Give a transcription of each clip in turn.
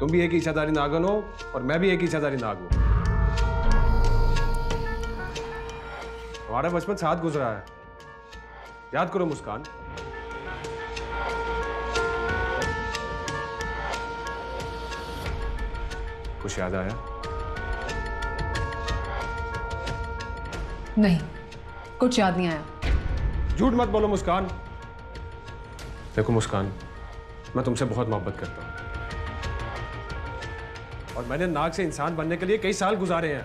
तुम भी एक ही इच्छाधारी नागन हो और मैं भी एक ही इच्छाधारी नाग हूं। हमारा बचपन साथ गुजरा है, याद करो मुस्कान। कुछ याद आया? नहीं, कुछ याद नहीं आया। झूठ मत बोलो मुस्कान। देखो मुस्कान, मैं तुमसे बहुत मोहब्बत करता हूं और मैंने नाग से इंसान बनने के लिए कई साल गुजारे हैं।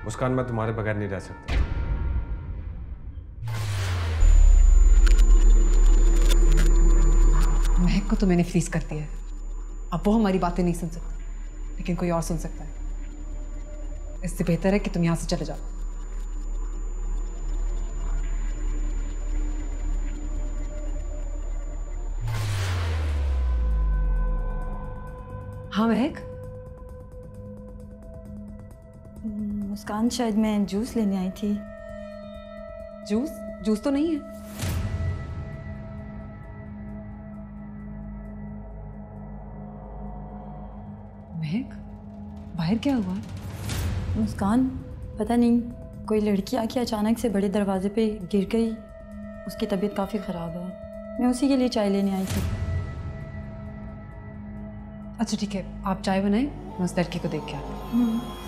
मुस्कान, मैं तुम्हारे बगैर नहीं रह सकता। महक को तो मैंने फ्रीज कर दिया है, अब वो हमारी बातें नहीं सुन सकता, लेकिन कोई और सुन सकता है। इससे बेहतर है कि तुम यहां से चले जाओ। हाँ महक। मुस्कान, शायद मैं जूस लेने आई थी। जूस? जूस तो नहीं है। महक, बाहर क्या हुआ? मुस्कान, पता नहीं, कोई लड़की आके अचानक से बड़े दरवाजे पे गिर गई। उसकी तबीयत काफ़ी ख़राब है, मैं उसी के लिए चाय लेने आई थी। अच्छा ठीक है, आप चाय बनाएं, मैं उस लड़की को देख के आती हूँ।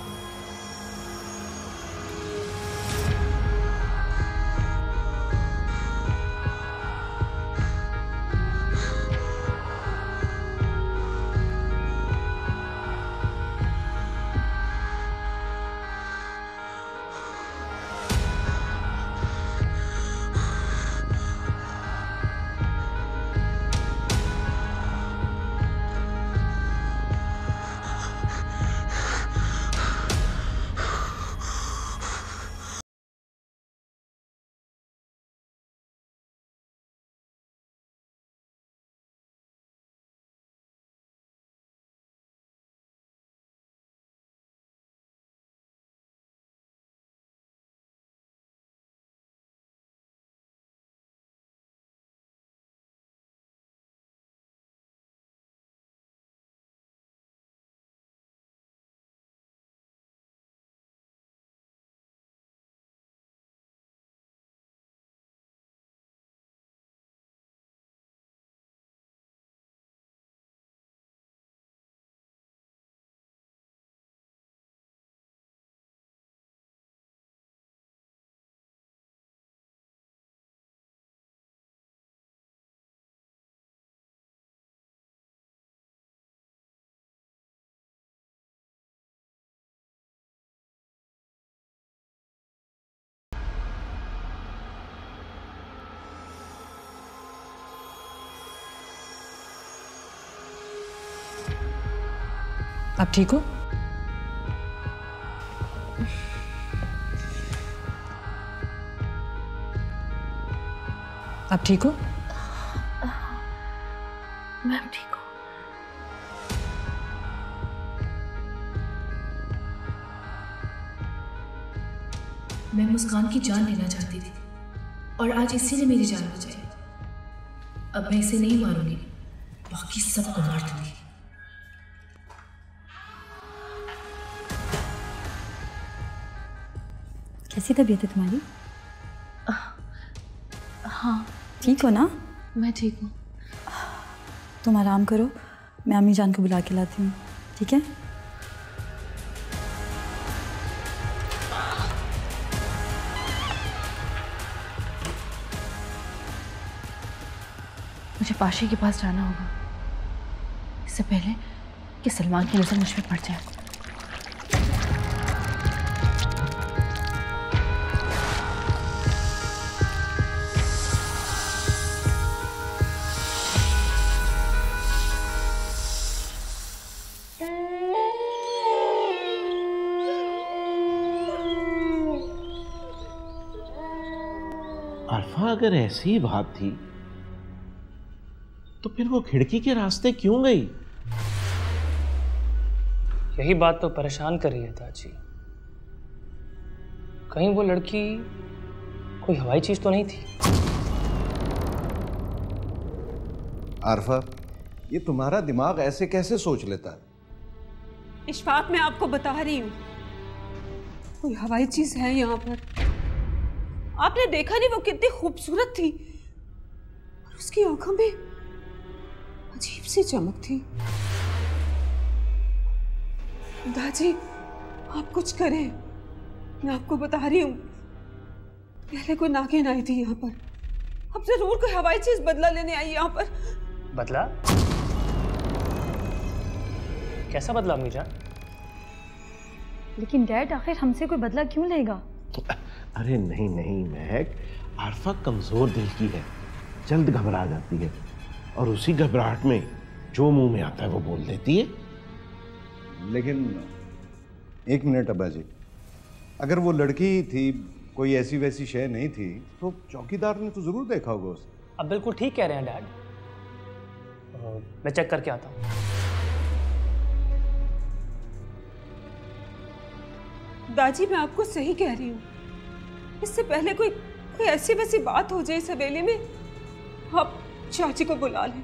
आप ठीक हो? आप ठीक हो? मैं ठीक हूँ। मैं मुस्कान की जान लेना चाहती थी और आज इसीलिए मेरी जान बचाई। अब मैं इसे नहीं मारूंगी, बाकी सबको मार दूंगी। कैसी तबीयत है तुम्हारी? हाँ, ठीक हो ना? मैं ठीक हूँ। तुम आराम करो, मैं अम्मी जान को बुला के लाती हूँ, ठीक है? मुझे पाशी के पास जाना होगा, इससे पहले कि सलमान की नजर मुझ पर पड़ जाए। अरफा, अगर ऐसी ही बात थी तो फिर वो खिड़की के रास्ते क्यों गई? यही बात तो परेशान कर रही है ताजी। कहीं वो लड़की कोई हवाई चीज तो नहीं थी? आरफा, ये तुम्हारा दिमाग ऐसे कैसे सोच लेता है? इशफाक, मैं आपको बता रही हूँ, कोई हवाई चीज है यहाँ पर। आपने देखा नहीं वो कितनी खूबसूरत थी और उसकी आंखों में अजीब सी चमक थी। दादी, आप कुछ करें, मैं आपको बता रही हूँ, पहले कोई नागिन आई थी यहाँ पर, अब जरूर कोई हवाई चीज बदला लेने आई यहाँ पर। बदला? कैसा बदला अम्मी जान? लेकिन डैड, आखिर हमसे कोई बदला क्यों लेगा? अरे नहीं नहीं महक, आरफा कमजोर दिल की है, जल्द घबरा जाती है और उसी घबराहट में जो मुंह में आता है वो बोल देती है। लेकिन एक मिनट अब्बा जी, अगर वो लड़की थी, कोई ऐसी वैसी शय नहीं थी, तो चौकीदार ने तो जरूर देखा होगा उसे। अब बिल्कुल ठीक कह रहे हैं डैड, मैं चेक करके आता हूँ। दादी, मैं आपको सही कह रही हूँ, इससे पहले कोई ऐसी वैसी बात हो जाए इस हवेली में, आप चाची को बुला लें।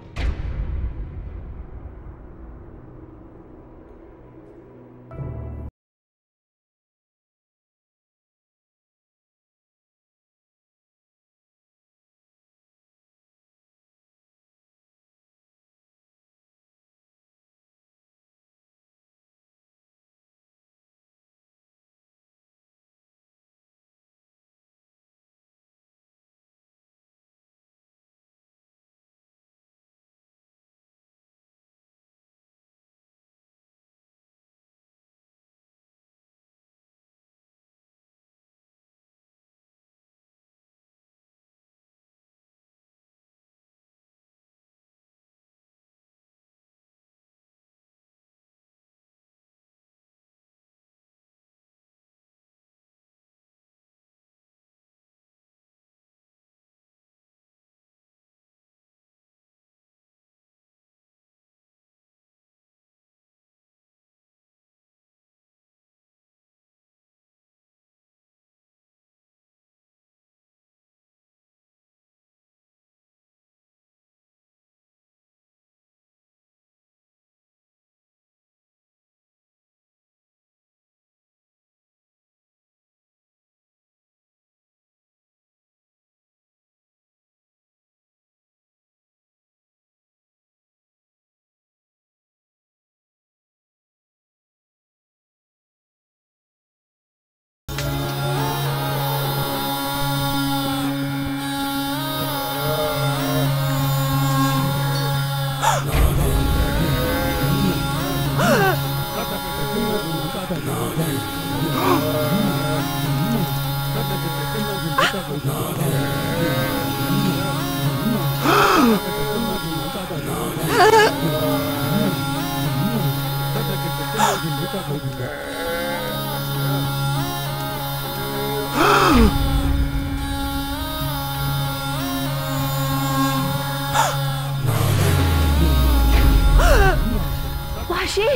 वाशी,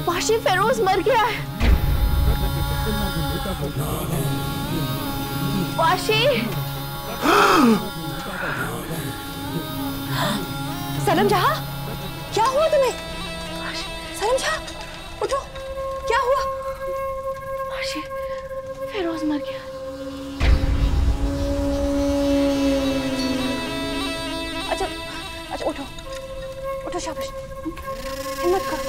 वाशी, फेरोज मर गया है। वाशी, सनम जहां, क्या हुआ तुम्हें? सनम जहां, उठो, क्या हुआ? वाशी, फेरोज मर गया। अच्छा अच्छा, उठो उठो, शाबाश, हिम्मत करो।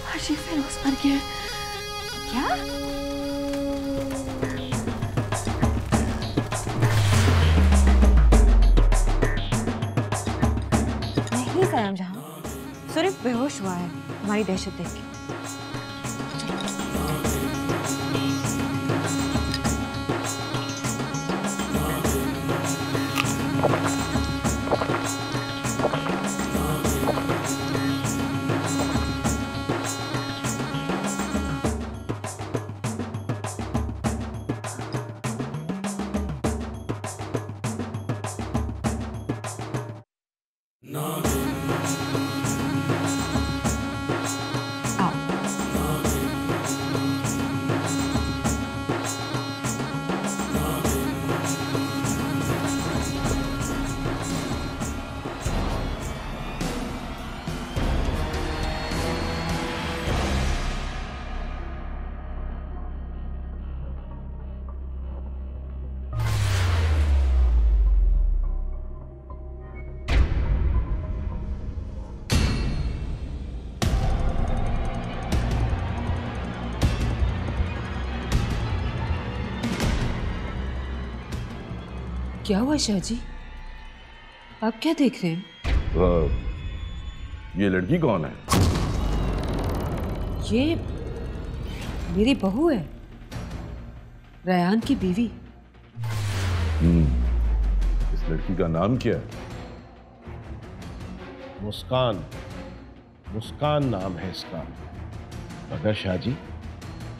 वाशी, फेरोज मर गया। क्या? नहीं सनम जहां, सिर्फ बेहोश हुआ है हमारी दहशत देख के। आओ। क्या हुआ शाहजी? आप क्या देख रहे हैं? ये लड़की कौन है? ये मेरी बहू है, रयान की बीवी। इस लड़की का नाम क्या है? मुस्कान। मुस्कान नाम है इसका। मगर शाहजी,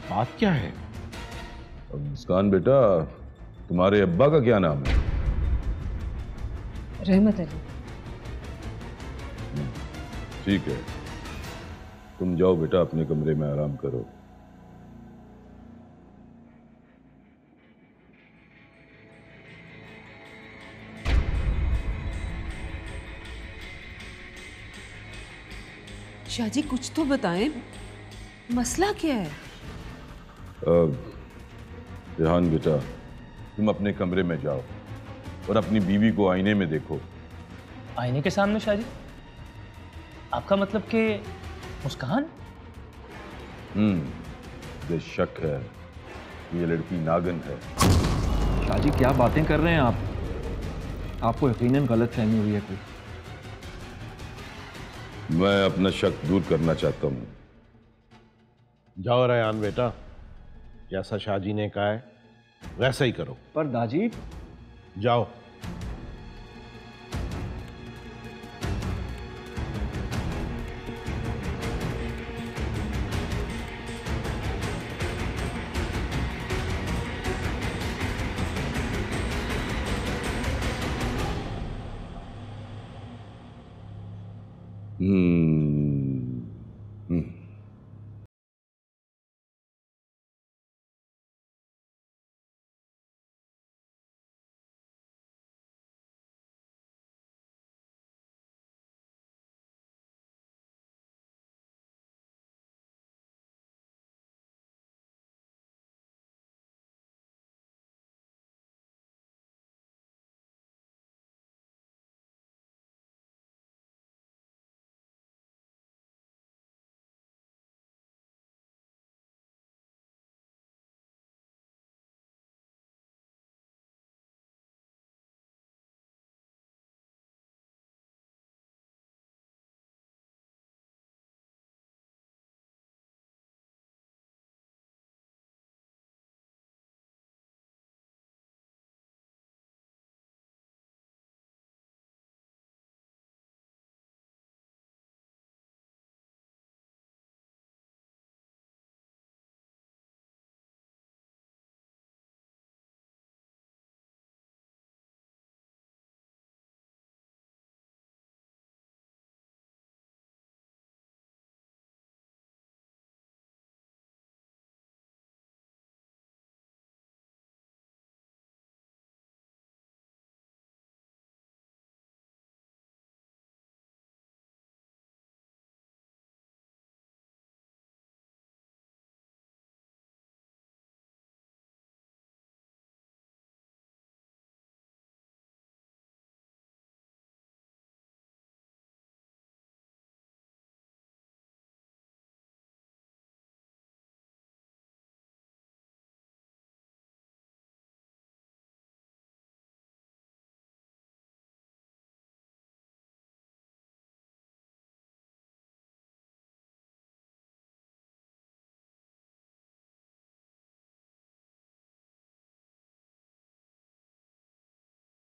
बात क्या है? मुस्कान बेटा, तुम्हारे अब्बा का क्या नाम है? रहमत अली। ठीक है, तुम जाओ बेटा, अपने कमरे में आराम करो। शाहजी कुछ तो बताएं, मसला क्या है? रेहान बेटा, तुम अपने कमरे में जाओ और अपनी बीवी को आईने में देखो। आईने के सामने शाहजी? आपका मतलब कि मुस्कान? मुझे शक है ये लड़की नागन है। शाहजी क्या बातें कर रहे हैं आप? आपको यकीनन गलत फहमी हुई है कोई। मैं अपना शक दूर करना चाहता हूं। जाओ रयान बेटा, जैसा शाहजी ने कहा है वैसा ही करो। पर दाजी। जाओ।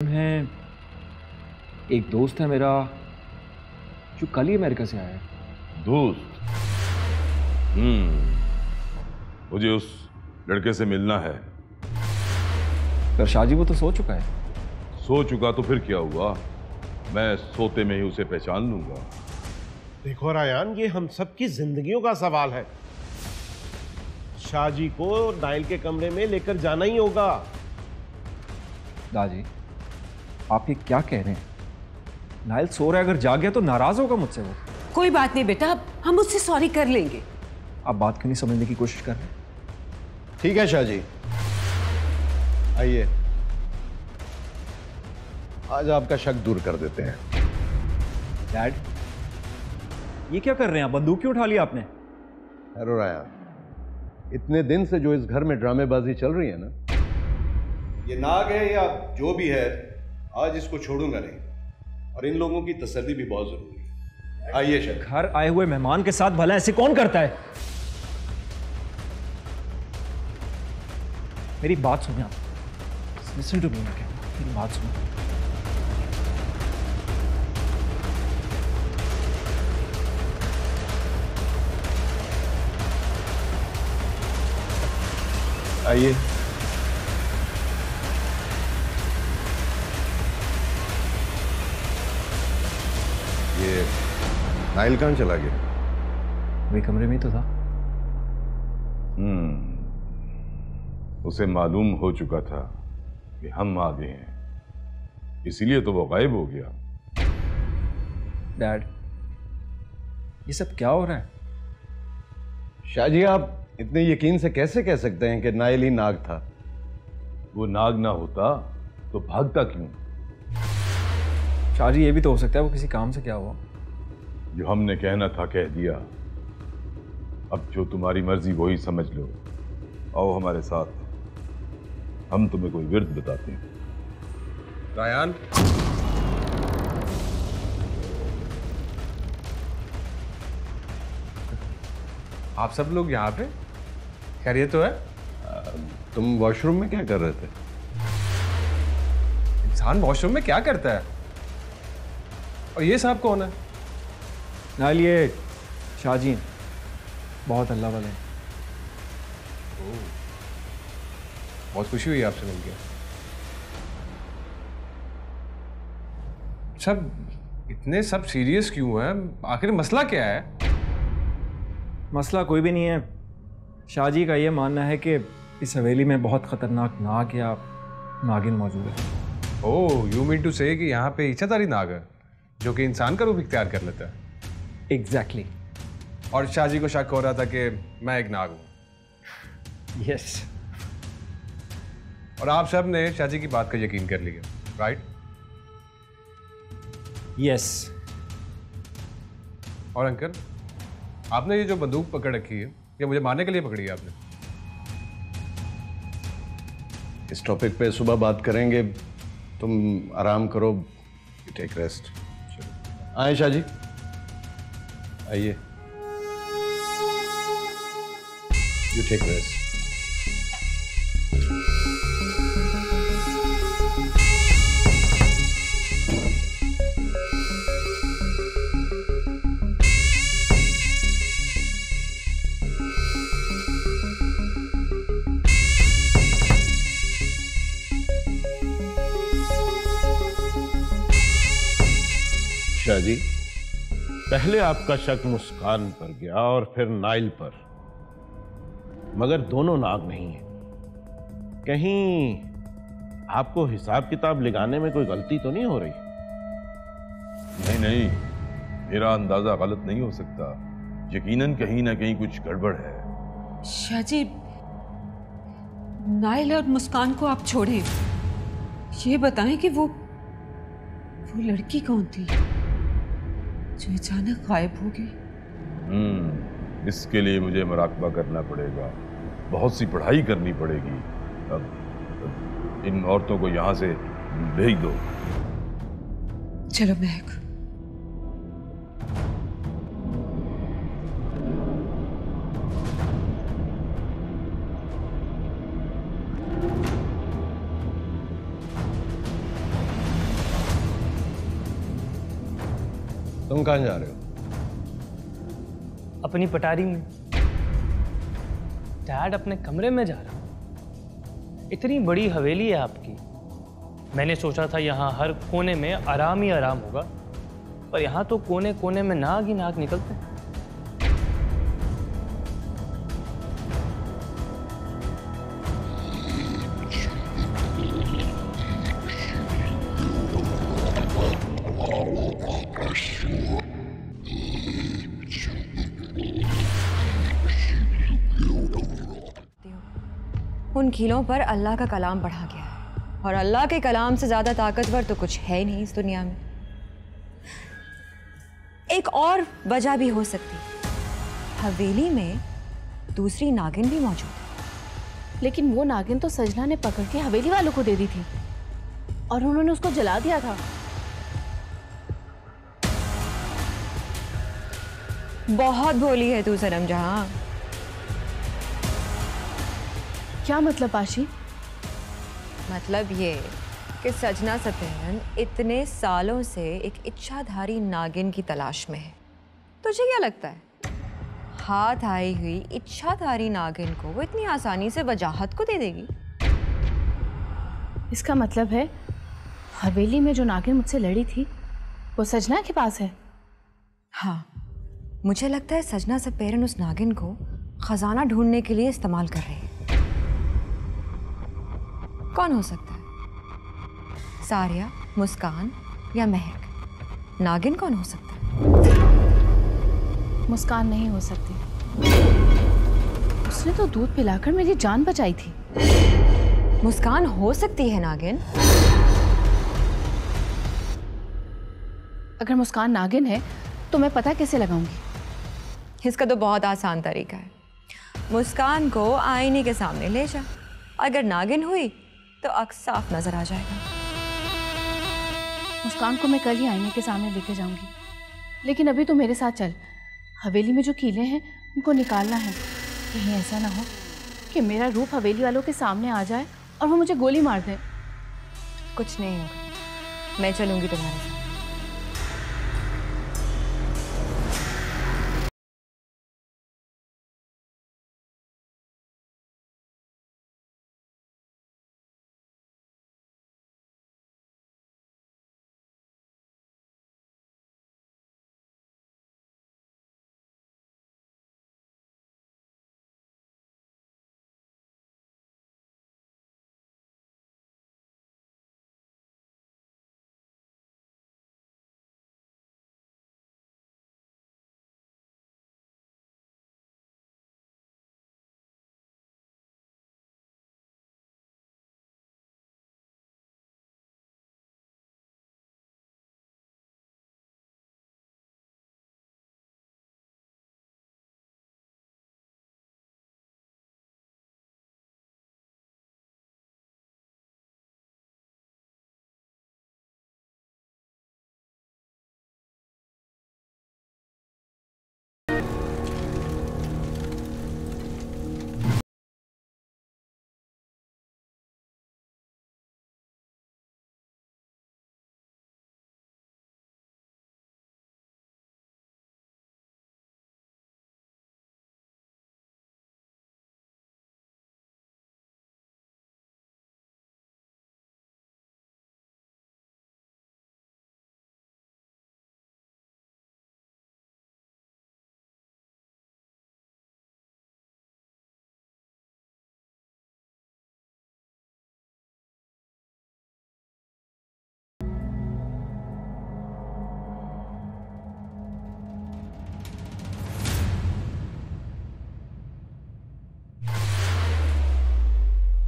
है एक दोस्त है मेरा जो कल ही अमेरिका से आया है। दोस्त? मुझे उस लड़के से मिलना है। पर शाहजी वो तो सो चुका है। सो चुका तो फिर क्या हुआ, मैं सोते में ही उसे पहचान लूंगा। देखो रायान, ये हम सब की जिंदगियों का सवाल है। शाहजी को नाइल के कमरे में लेकर जाना ही होगा। दादी, आप ये क्या कह रहे हैं? नाइल सो रहा है, अगर जाग गया तो नाराज होगा मुझसे वो। कोई बात नहीं बेटा, हम उससे सॉरी कर लेंगे। आप बात क्यों नहीं समझने की कोशिश कर रहे? ठीक है शाहजी, आइए आज आपका शक दूर कर देते हैं। डैड, ये क्या कर रहे हैं आप? बंदूक क्यों उठा लिया आपने? हेलो राया, इतने दिन से जो इस घर में ड्रामेबाजी चल रही है ना, ये नाग है या जो भी है, आज इसको छोड़ूंगा नहीं, और इन लोगों की तसल्ली भी बहुत जरूरी है। आइए शाह। घर आए हुए मेहमान के साथ भला ऐसे कौन करता है? मेरी बात सुनिए आप। लिसन टू मी, मेरी बात सुनो। आइए। ये नाइल कहाँ चला गया? वही कमरे में ही तो था। उसे मालूम हो चुका था कि हम आ गए हैं, इसीलिए तो वो गायब हो गया। डैड, ये सब क्या हो रहा है? शाह जी, आप इतने यकीन से कैसे कह सकते हैं कि नाइल ही नाग था? वो नाग ना होता तो भागता क्यों? शाह जी, ये भी तो हो सकता है वो किसी काम से क्या हुआ। जो हमने कहना था कह दिया, अब जो तुम्हारी मर्जी वही समझ लो। आओ हमारे साथ, हम तुम्हें कोई विर्द बताते हैं। रायान, आप सब लोग यहाँ पे? खैरियत तो है? तुम वॉशरूम में क्या कर रहे थे? इंसान वॉशरूम में क्या करता है? और ये साहब कौन है? नाइल, ये शाह जी बहुत अल्लाह वाले हैं। बहुत खुशी हुई आपसे मिलकर। सब इतने सब सीरियस क्यों हैं? आखिर मसला क्या है? मसला कोई भी नहीं है। शाह जी का ये मानना है कि इस हवेली में बहुत खतरनाक नाग या नागिन मौजूद है। ओह, यू मीन टू से कि यहाँ पे इच्छाधारी नाग है जो कि इंसान का रूप इख्तियार कर लेता है। एग्जैक्टली। और शाह जी को शक हो रहा था कि मैं एक नाग हूँ। यस। और आप सब ने शाह जी की बात का यकीन कर लिया, राइट? यस। और अंकल, आपने ये जो बंदूक पकड़ रखी है, ये मुझे मारने के लिए पकड़ी है आपने? इस टॉपिक पे सुबह बात करेंगे, तुम आराम करो, टेक रेस्ट। आए शाह जी, आइए। You take rest. Shah ji, पहले आपका शक मुस्कान पर गया और फिर नाइल पर, मगर दोनों नाग नहीं है। कहीं आपको हिसाब किताब लगाने में कोई गलती तो नहीं हो रही? नहीं नहीं, मेरा अंदाजा गलत नहीं हो सकता। यकीनन कहीं ना कहीं कुछ गड़बड़ है। शाह जी, नाइल और मुस्कान को आप छोड़ें, ये बताएं कि वो लड़की कौन थी जो अचानक गायब हो गई? इसके लिए मुझे मुराकबा करना पड़ेगा, बहुत सी पढ़ाई करनी पड़ेगी। अब इन औरतों को यहाँ से भेज दो। चलो महक। तुम कहाँ जा रहे हो? अपनी पटारी में। डैड, अपने कमरे में जा रहा हूँ। इतनी बड़ी हवेली है आपकी, मैंने सोचा था यहाँ हर कोने में आराम ही आराम होगा, पर यहाँ तो कोने कोने में नाग ही नाग निकलते हैं। उन कीलों पर अल्लाह का कलाम पढ़ा गया है, और अल्लाह के कलाम से ज्यादा ताकतवर तो कुछ है नहीं इस दुनिया में। एक और वजह भी हो सकती, हवेली में दूसरी नागिन भी मौजूद है। लेकिन वो नागिन तो सजना ने पकड़ के हवेली वालों को दे दी थी। और उन्होंने उसको जला दिया था। बहुत भोली है तू सनम जहां। क्या मतलब पाशी? मतलब ये कि सजना सत्यन इतने सालों से एक इच्छाधारी नागिन की तलाश में है। तुझे क्या लगता है हाथ आई हुई इच्छाधारी नागिन को वो इतनी आसानी से वजाहत को दे देगी? इसका मतलब है हवेली में जो नागिन मुझसे लड़ी थी वो सजना के पास है। हाँ, मुझे लगता है सजना सपेरन उस नागिन को खजाना ढूंढने के लिए इस्तेमाल कर रही है। कौन हो सकता है? सारिया, मुस्कान या महक? नागिन कौन हो सकता है? मुस्कान नहीं हो सकती। उसने तो दूध पिलाकर मेरी जान बचाई थी। मुस्कान हो सकती है नागिन? अगर मुस्कान नागिन है तो मैं पता कैसे लगाऊंगी? इसका तो बहुत आसान तरीका है। मुस्कान को आईने के सामने ले जा, अगर नागिन हुई तो अक्स साफ नजर आ जाएगा। मुस्कान को मैं कल ही आईने के सामने लेके जाऊंगी, लेकिन अभी तो मेरे साथ चल। हवेली में जो कीले हैं उनको निकालना है। कहीं ऐसा ना हो कि मेरा रूप हवेली वालों के सामने आ जाए और वो मुझे गोली मार दे। कुछ नहीं होगा, मैं चलूंगी तुम्हारे साथ।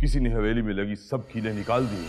किसी ने हवेली में लगी सब कीलें निकाल दी।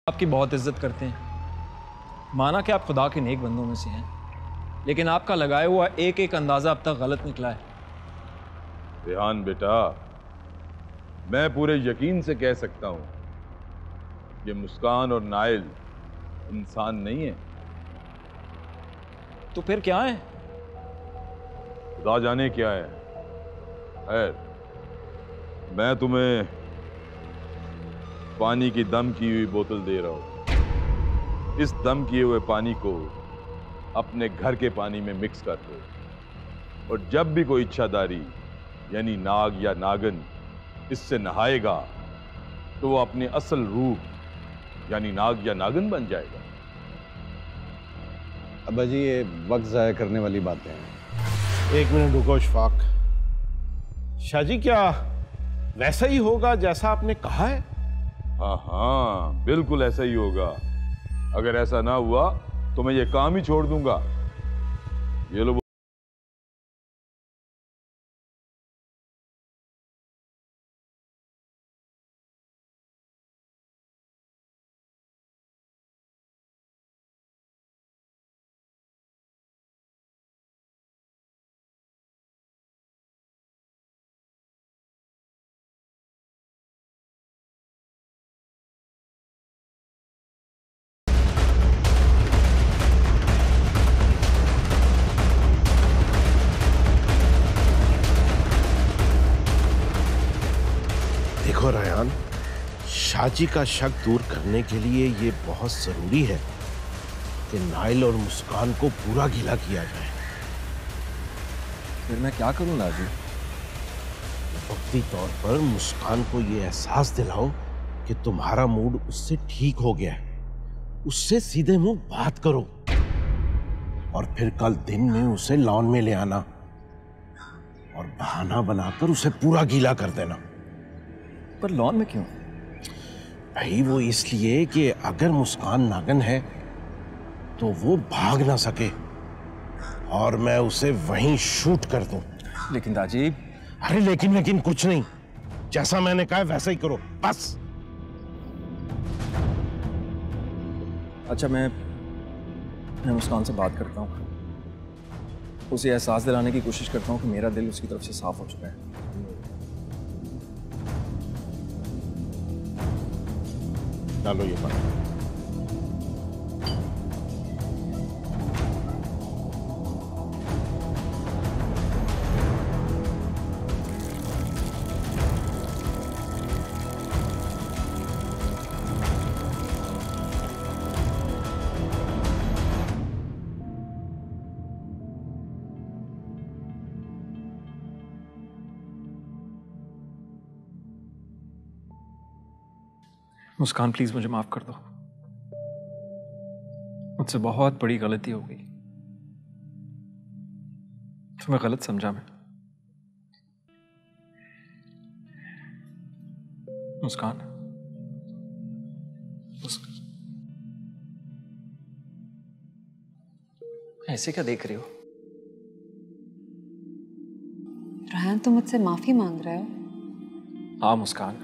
आपकी बहुत इज्जत करते हैं, माना कि आप खुदा के नेक बंदों में से हैं, लेकिन आपका लगाया हुआ एक एक अंदाज़ा अब तक गलत निकला है। रेहान बेटा, मैं पूरे यकीन से कह सकता हूं कि मुस्कान और नाइल इंसान नहीं है। तो फिर क्या है? खुदा जाने क्या है। खैर, मैं तुम्हें पानी की दम की हुई बोतल दे रहा हूं। इस दम किए हुए पानी को अपने घर के पानी में मिक्स कर दो, और जब भी कोई इच्छाधारी यानी नाग या नागन इससे नहाएगा तो वो अपने असल रूप यानी नाग या नागन बन जाएगा। अब्बा जी, ये वक्त जाया करने वाली बातें हैं। एक मिनट रुको इशफाक। शाहजी, क्या वैसा ही होगा जैसा आपने कहा है? हाँ हाँ, बिल्कुल ऐसा ही होगा। अगर ऐसा ना हुआ तो मैं ये काम ही छोड़ दूंगा। ये लो। देखो रेहान, शाहजी का शक दूर करने के लिए ये बहुत जरूरी है कि नाइल और मुस्कान को पूरा गीला किया जाए। फिर मैं क्या करूं लाजू? वक्ती तौर पर मुस्कान को ये एहसास दिलाओ कि तुम्हारा मूड उससे ठीक हो गया है। उससे सीधे मुंह बात करो और फिर कल दिन में उसे लॉन में ले आना और बहाना बनाकर उसे पूरा गीला कर देना। पर लॉन में क्यों? भाई, वो इसलिए कि अगर मुस्कान नागन है तो वो भाग ना सके और मैं उसे वहीं शूट कर दूं। लेकिन दाजी। अरे लेकिन कुछ नहीं, जैसा मैंने कहा वैसा ही करो बस। अच्छा, मैं मुस्कान से बात करता हूँ, उसे एहसास दिलाने की कोशिश करता हूँ कि मेरा दिल उसकी तरफ से साफ हो चुका है। डालो ये पानी। मुस्कान, प्लीज मुझे माफ कर दो। मुझसे बहुत बड़ी गलती हो गई। तुम्हें गलत समझा मैं। मुस्कान, ऐसे क्या देख रही हो? रेहान, तुम मुझसे माफी मांग रहे हो? हाँ मुस्कान,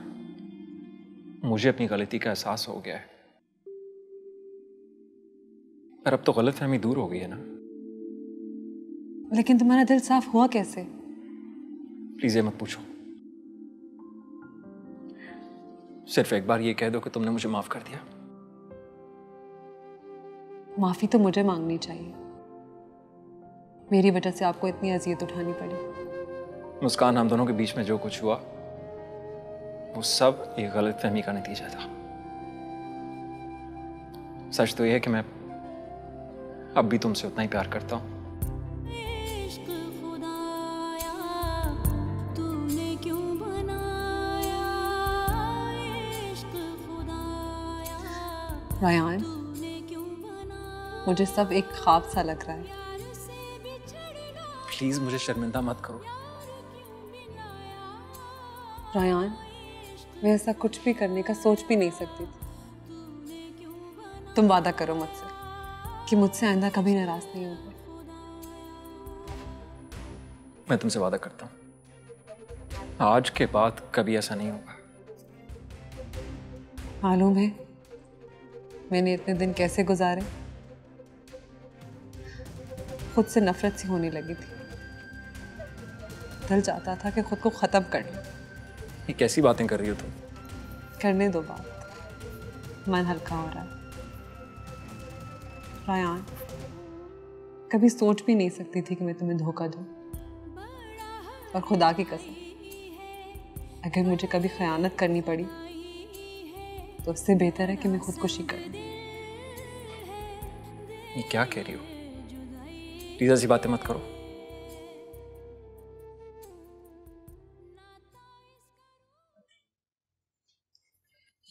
मुझे अपनी गलती का एहसास हो गया है, पर अब तो गलतफहमी दूर हो गई है ना। लेकिन तुम्हारा दिल साफ हुआ कैसे? प्लीज ये मत पूछो। सिर्फ एक बार ये कह दो कि तुमने मुझे माफ कर दिया। माफी तो मुझे मांगनी चाहिए। मेरी वजह से आपको इतनी अजियत उठानी पड़ी। मुस्कान, हम दोनों के बीच में जो कुछ हुआ वो सब एक गलतफहमी का नतीजा था। सच तो यह है कि मैं अब भी तुमसे उतना ही प्यार करता हूं। रायान, मुझे सब एक ख्वाब सा लग रहा है। प्लीज मुझे शर्मिंदा मत करो। रायान, मैं ऐसा कुछ भी करने का सोच भी नहीं सकती थी। तुम वादा करो मुझसे कि मुझसे आइंदा कभी नाराज नहीं होगे। मैं तुमसे वादा करता हूं, आज के बाद कभी ऐसा नहीं होगा। मालूम है मैंने इतने दिन कैसे गुजारे? खुद से नफरत सी होने लगी थी। दिल चाहता था कि खुद को ख़त्म कर लूं। ये कैसी बातें कर रही हो तुम? करने दो बात, मन हल्का हो रहा है। रायान, कभी सोच भी नहीं सकती थी कि मैं तुम्हें धोखा दूं, और खुदा की कसम, अगर मुझे कभी खयानत करनी पड़ी तो उससे बेहतर है कि मैं खुदकुशी करूं। ये क्या कह रही हो? प्लीज ऐसी बातें मत करो।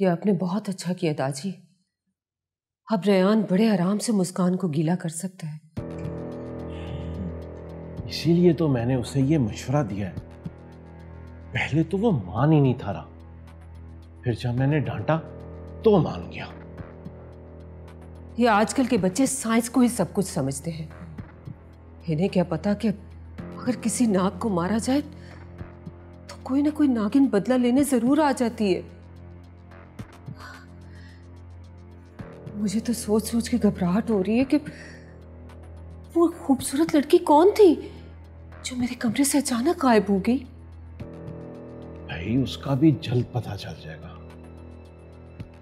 ये आपने बहुत अच्छा किया दाजी। अब रेयान बड़े आराम से मुस्कान को गीला कर सकता है। इसीलिए तो मैंने उसे ये मशवरा दिया है। पहले तो वो मान ही नहीं था रहा, फिर जब मैंने डांटा तो मान गया। ये आजकल के बच्चे साइंस को ही सब कुछ समझते हैं। इन्हें क्या पता कि अगर किसी नाग को मारा जाए तो कोई ना कोई नागिन बदला लेने जरूर आ जाती है। मुझे तो सोच सोच के घबराहट हो रही है कि वो खूबसूरत लड़की कौन थी जो मेरे कमरे से अचानक गायब हो गई। भाई उसका भी जल्द पता चल जाएगा।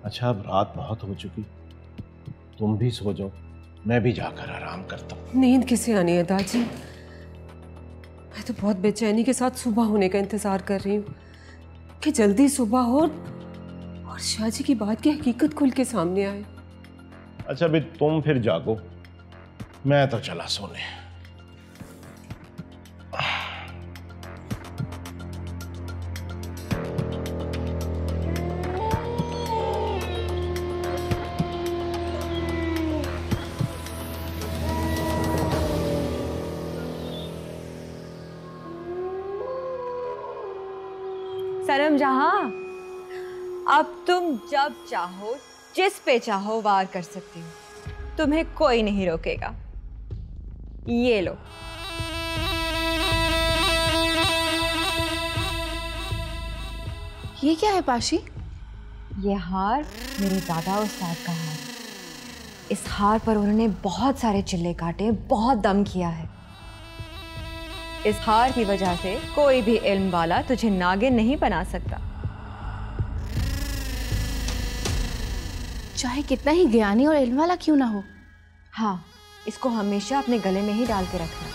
अच्छा अब रात बहुत हो चुकी, तुम भी सो जाओ, मैं भी जाकर आराम करता हूँ। नींद किसे आनी है दाजी? मैं तो बहुत बेचैनी के साथ सुबह होने का इंतजार कर रही हूँ कि जल्दी सुबह हो और शाहजी की बात की हकीकत खुल के सामने आए। अच्छा भी तुम फिर जागो, मैं तो चला सोने। सरम जहां, अब तुम जब चाहो जिस पे चाहो वार कर सकती हो, तुम्हें कोई नहीं रोकेगा। ये लो। ये क्या है पाशी? ये हार मेरे दादा उस्ताद का हार। इस हार पर उन्होंने बहुत सारे चिल्ले काटे, बहुत दम किया है। इस हार की वजह से कोई भी इल्म वाला तुझे नागिन नहीं बना सकता। चाहे कितना ही ज्ञानी और इल्म वाला क्यों ना हो। हाँ, इसको हमेशा अपने गले में ही डाल के रखना।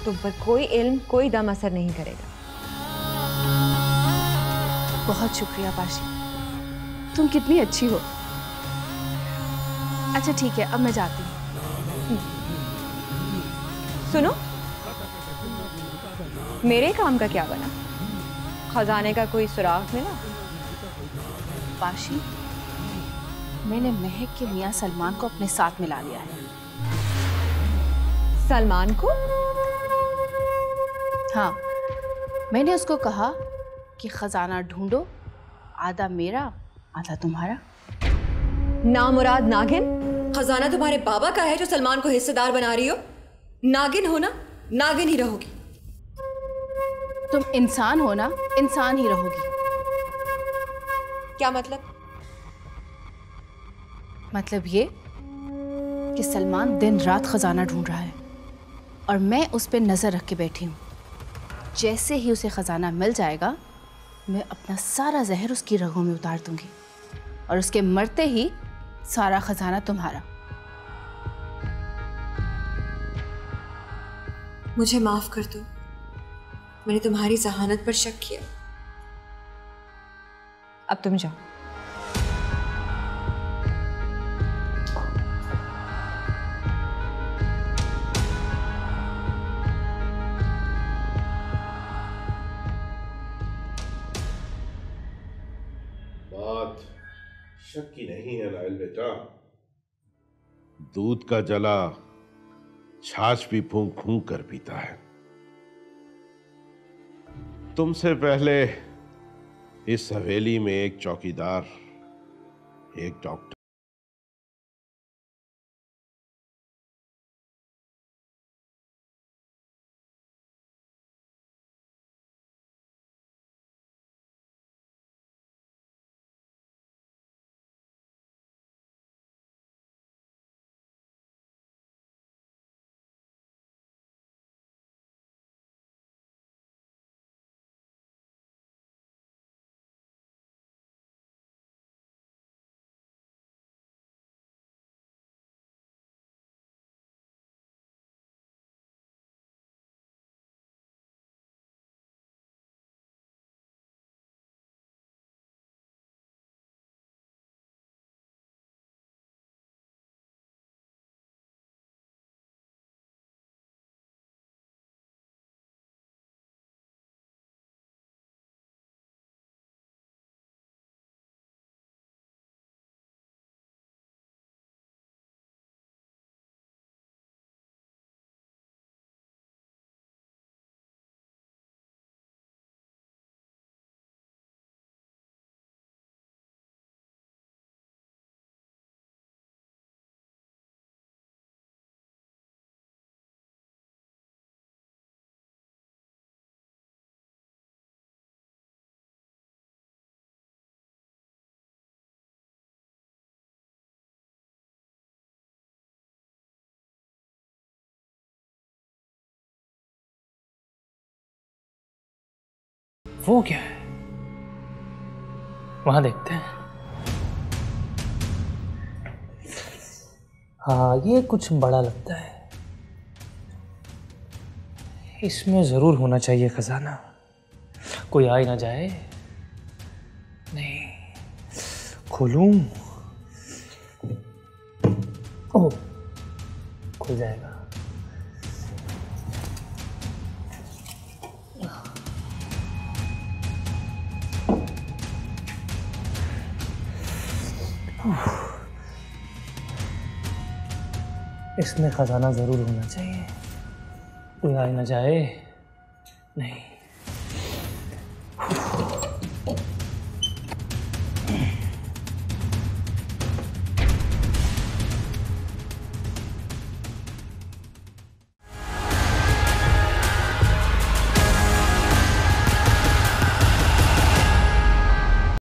तुम पर कोई इल्म, कोई दम असर नहीं करेगा। बहुत शुक्रिया पाशी, तुम कितनी अच्छी हो। अच्छा ठीक है, अब मैं जाती हूँ। सुनो, मेरे काम का क्या बना? खजाने का कोई सुराग मिला? पाशी, मैंने महक के मियाँ सलमान को अपने साथ मिला लिया है। सलमान को? हाँ, मैंने उसको कहा कि खजाना ढूंढो, आधा मेरा आधा तुम्हारा। नामुराद नागिन, खजाना तुम्हारे बाबा का है जो सलमान को हिस्सेदार बना रही हो। नागिन हो ना, नागिन ही रहोगी। तुम इंसान हो ना, इंसान ही रहोगी। क्या मतलब? मतलब ये कि सलमान दिन रात खजाना ढूंढ रहा है और मैं उस पर नजर रख के बैठी हूँ। जैसे ही उसे खजाना मिल जाएगा, मैं अपना सारा जहर उसकी रगों में उतार दूंगी और उसके मरते ही सारा खजाना तुम्हारा। मुझे माफ कर दो, मैंने तुम्हारी जहानत पर शक किया। अब तुम जाओ। बात शक की नहीं है नाइल बेटा। दूध का जला छाछ भी फूंक फूंक कर पीता है। तुमसे पहले इस हवेली में एक चौकीदार, एक डॉक्टर, वो क्या है? वहां देखते हैं। हाँ, ये कुछ बड़ा लगता है। इसमें जरूर होना चाहिए खजाना। कोई आ ही ना जाए। नहीं, खोलूं? ओह, खुल जाएगा। इसमें खजाना जरूर होना चाहिए। कोई आ ही ना जाए। नहीं,